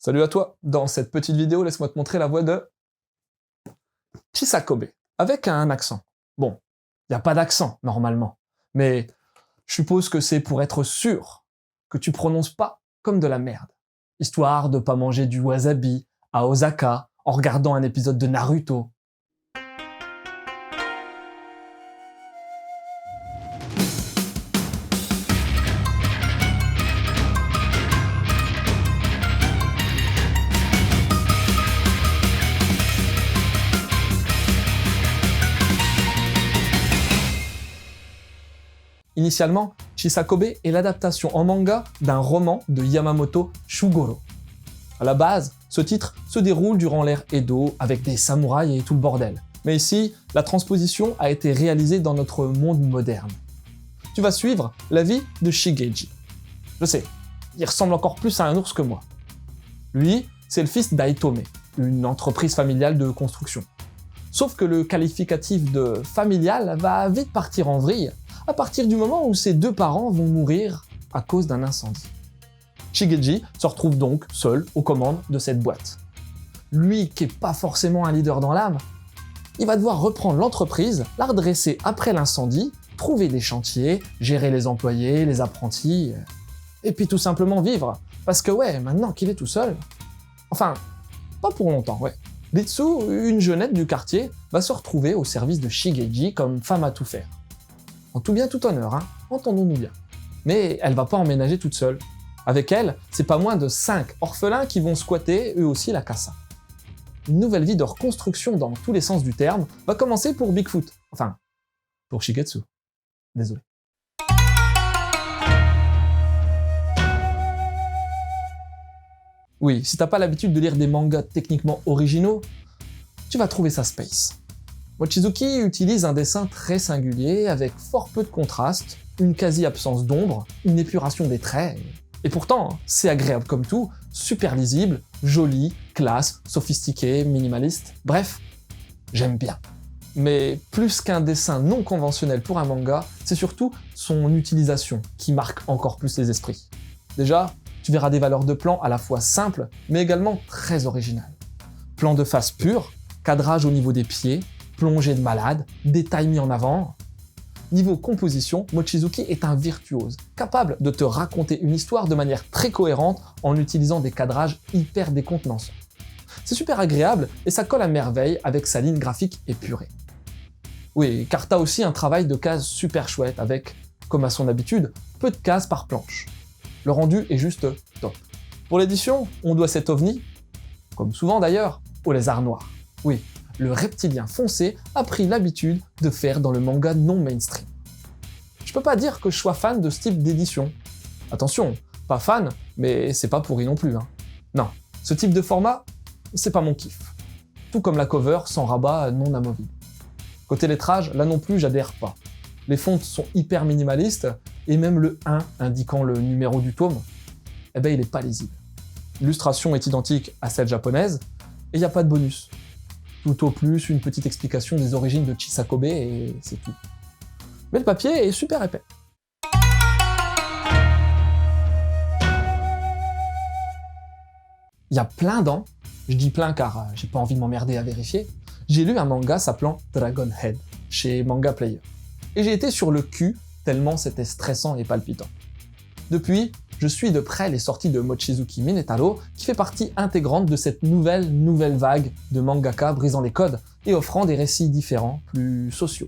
Salut à toi. Dans cette petite vidéo, laisse-moi te montrer la voix de Chisakobe, avec un accent. Bon, il n'y a pas d'accent, normalement, mais je suppose que c'est pour être sûr que tu prononces pas comme de la merde, histoire de pas manger du wasabi à Osaka en regardant un épisode de Naruto. Initialement, Chisakobe est l'adaptation en manga d'un roman de Yamamoto Shugoro. À la base, ce titre se déroule durant l'ère Edo avec des samouraïs et tout le bordel. Mais ici, la transposition a été réalisée dans notre monde moderne. Tu vas suivre la vie de Shigeji. Je sais, il ressemble encore plus à un ours que moi. Lui, c'est le fils d'Aitome, une entreprise familiale de construction. Sauf que le qualificatif de familial va vite partir en vrille à partir du moment où ses deux parents vont mourir à cause d'un incendie. Shigeji se retrouve donc seul aux commandes de cette boîte. Lui, qui n'est pas forcément un leader dans l'âme, il va devoir reprendre l'entreprise, la redresser après l'incendie, trouver des chantiers, gérer les employés, les apprentis, et puis tout simplement vivre. Parce que maintenant qu'il est tout seul, enfin, pas pour longtemps, Ritsu, une jeunette du quartier, va se retrouver au service de Shigeji comme femme à tout faire. En tout bien tout honneur, entendons-nous bien. Mais elle va pas emménager toute seule. Avec elle, c'est pas moins de 5 orphelins qui vont squatter eux aussi la casa. Une nouvelle vie de reconstruction dans tous les sens du terme va commencer pour Bigfoot. Enfin, pour Shigetsu. Désolé. Oui, si t'as pas l'habitude de lire des mangas techniquement originaux, tu vas trouver ça space. Mochizuki utilise un dessin très singulier avec fort peu de contraste, une quasi-absence d'ombre, une épuration des traits, et pourtant, c'est agréable comme tout, super lisible, joli, classe, sophistiqué, minimaliste, bref, j'aime bien. Mais plus qu'un dessin non conventionnel pour un manga, c'est surtout son utilisation qui marque encore plus les esprits. Déjà, tu verras des valeurs de plan à la fois simples, mais également très originales. Plan de face pur, cadrage au niveau des pieds, plongée de malade, détails mis en avant. Niveau composition, Mochizuki est un virtuose, capable de te raconter une histoire de manière très cohérente en utilisant des cadrages hyper décontenançants. C'est super agréable et ça colle à merveille avec sa ligne graphique épurée. Oui, car t'as aussi un travail de cases super chouette avec, comme à son habitude, peu de cases par planche. Le rendu est juste top. Pour l'édition, on doit cet ovni, comme souvent d'ailleurs, au lézard noir. Oui, le reptilien foncé a pris l'habitude de faire dans le manga non mainstream. Je peux pas dire que je sois fan de ce type d'édition. Attention, pas fan, mais c'est pas pourri non plus. Non, ce type de format, c'est pas mon kiff. Tout comme la cover sans rabat non amovible. Côté lettrage, là non plus j'adhère pas. Les fontes sont hyper minimalistes, et même le 1 indiquant le numéro du tome, il est pas lisible. L'illustration est identique à celle japonaise, et il n'y a pas de bonus. Tout au plus une petite explication des origines de Chisakobe et c'est tout. Mais le papier est super épais. Il y a plein d'ans, je dis plein car j'ai pas envie de m'emmerder à vérifier, j'ai lu un manga s'appelant Dragon Head, chez Manga Player. Et j'ai été sur le cul tellement c'était stressant et palpitant. Depuis, je suis de près les sorties de Mochizuki Minetaro, qui fait partie intégrante de cette nouvelle vague de mangaka brisant les codes et offrant des récits différents, plus sociaux.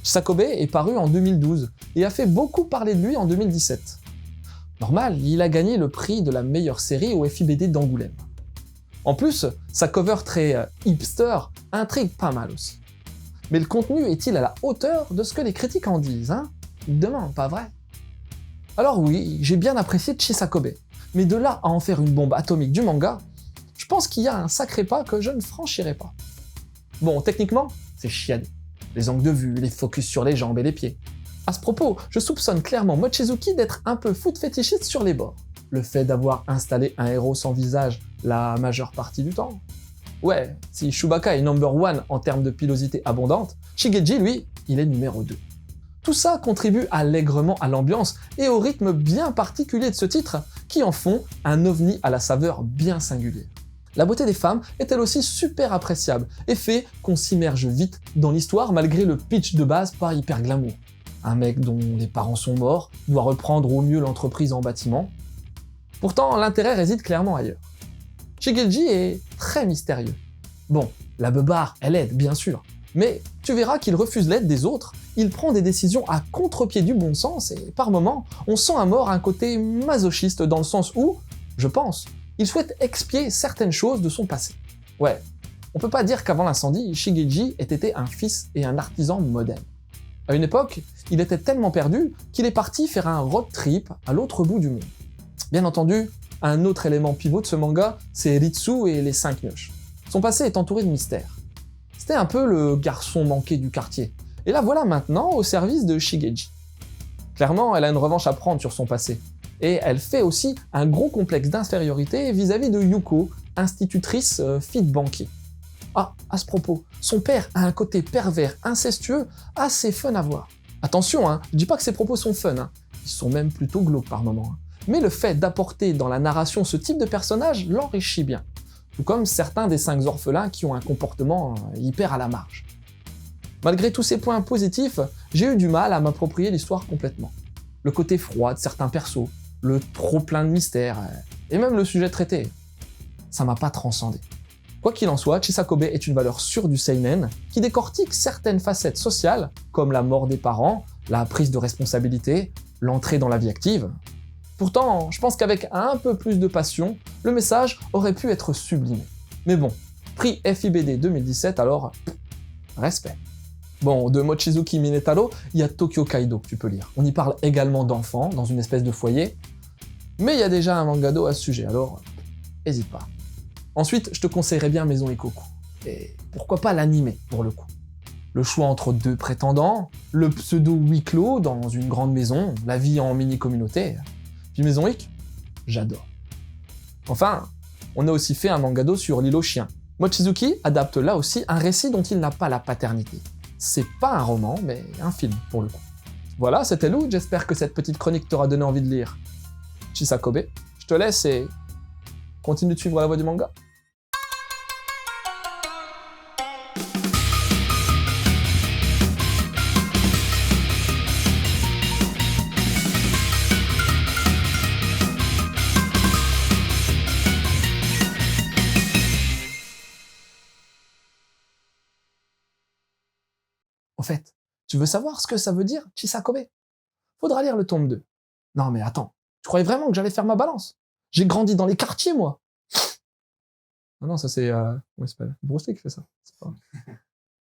Chisakobe est paru en 2012 et a fait beaucoup parler de lui en 2017. Normal, il a gagné le prix de la meilleure série au FIBD d'Angoulême. En plus, sa cover très hipster intrigue pas mal aussi. Mais le contenu est-il à la hauteur de ce que les critiques en disent, Demande, pas vrai? Alors oui, j'ai bien apprécié Chisakobe, mais de là à en faire une bombe atomique du manga, je pense qu'il y a un sacré pas que je ne franchirai pas. Bon, techniquement, c'est chiadé. Les angles de vue, les focus sur les jambes et les pieds. À ce propos, je soupçonne clairement Mochizuki d'être un peu foot fétichiste sur les bords. Le fait d'avoir installé un héros sans visage la majeure partie du temps. Ouais, si Chewbacca est number one en termes de pilosité abondante, Shigeji, lui, il est numéro 2. Tout ça contribue allègrement à l'ambiance et au rythme bien particulier de ce titre, qui en font un ovni à la saveur bien singulière. La beauté des femmes est elle aussi super appréciable et fait qu'on s'immerge vite dans l'histoire malgré le pitch de base pas hyper glamour. Un mec dont les parents sont morts doit reprendre au mieux l'entreprise en bâtiment. Pourtant, l'intérêt réside clairement ailleurs. Shigeji est très mystérieux. Bon, la beubare, elle aide, bien sûr, mais tu verras qu'il refuse l'aide des autres, il prend des décisions à contre-pied du bon sens et par moments, on sent à mort un côté masochiste dans le sens où, je pense, il souhaite expier certaines choses de son passé. Ouais, on peut pas dire qu'avant l'incendie, Shigeji ait été un fils et un artisan modèle. À une époque, il était tellement perdu qu'il est parti faire un road trip à l'autre bout du monde. Bien entendu, un autre élément pivot de ce manga, c'est Ritsu et les 5 mioches. Son passé est entouré de mystères. C'était un peu le garçon manqué du quartier. Et la voilà maintenant au service de Shigeji. Clairement, elle a une revanche à prendre sur son passé. Et elle fait aussi un gros complexe d'infériorité vis-à-vis de Yuko, institutrice fille de banquier. Ah, à ce propos, son père a un côté pervers, incestueux, assez fun à voir. Attention, je dis pas que ses propos sont fun, ils sont même plutôt glauques par moments. Mais le fait d'apporter dans la narration ce type de personnage l'enrichit bien. Tout comme certains des 5 orphelins qui ont un comportement hyper à la marge. Malgré tous ces points positifs, j'ai eu du mal à m'approprier l'histoire complètement. Le côté froid de certains persos, le trop plein de mystères, et même le sujet traité, ça m'a pas transcendé. Quoi qu'il en soit, Chisakobe est une valeur sûre du seinen qui décortique certaines facettes sociales, comme la mort des parents, la prise de responsabilité, l'entrée dans la vie active. Pourtant, je pense qu'avec un peu plus de passion, le message aurait pu être sublimé. Mais bon, prix FIBD 2017, alors respect. Bon, de Mochizuki Minetaro, il y a Tokyo Kaido que tu peux lire. On y parle également d'enfants, dans une espèce de foyer, mais il y a déjà un mangado à ce sujet, alors hésite pas. Ensuite, je te conseillerais bien Maison Ikoku. Et pourquoi pas l'animé, pour le coup. Le choix entre 2 prétendants, le pseudo huis clos dans une grande maison, la vie en mini-communauté. Puis Maison Ik, j'adore. Enfin, on a aussi fait un mangado sur l'île aux chiens. Mochizuki adapte là aussi un récit dont il n'a pas la paternité. C'est pas un roman, mais un film, pour le coup. Voilà, c'était Lou, j'espère que cette petite chronique t'aura donné envie de lire Chisakobe. Je te laisse et continue de suivre la voie du manga. Au fait, tu veux savoir ce que ça veut dire, Chisakobe? Faudra lire le tome 2. Non mais attends, tu croyais vraiment que j'allais faire ma balance? J'ai grandi dans les quartiers, moi. Non, ça c'est... comment il s'appelle? Bruce Lee qui fait ça. C'est pas...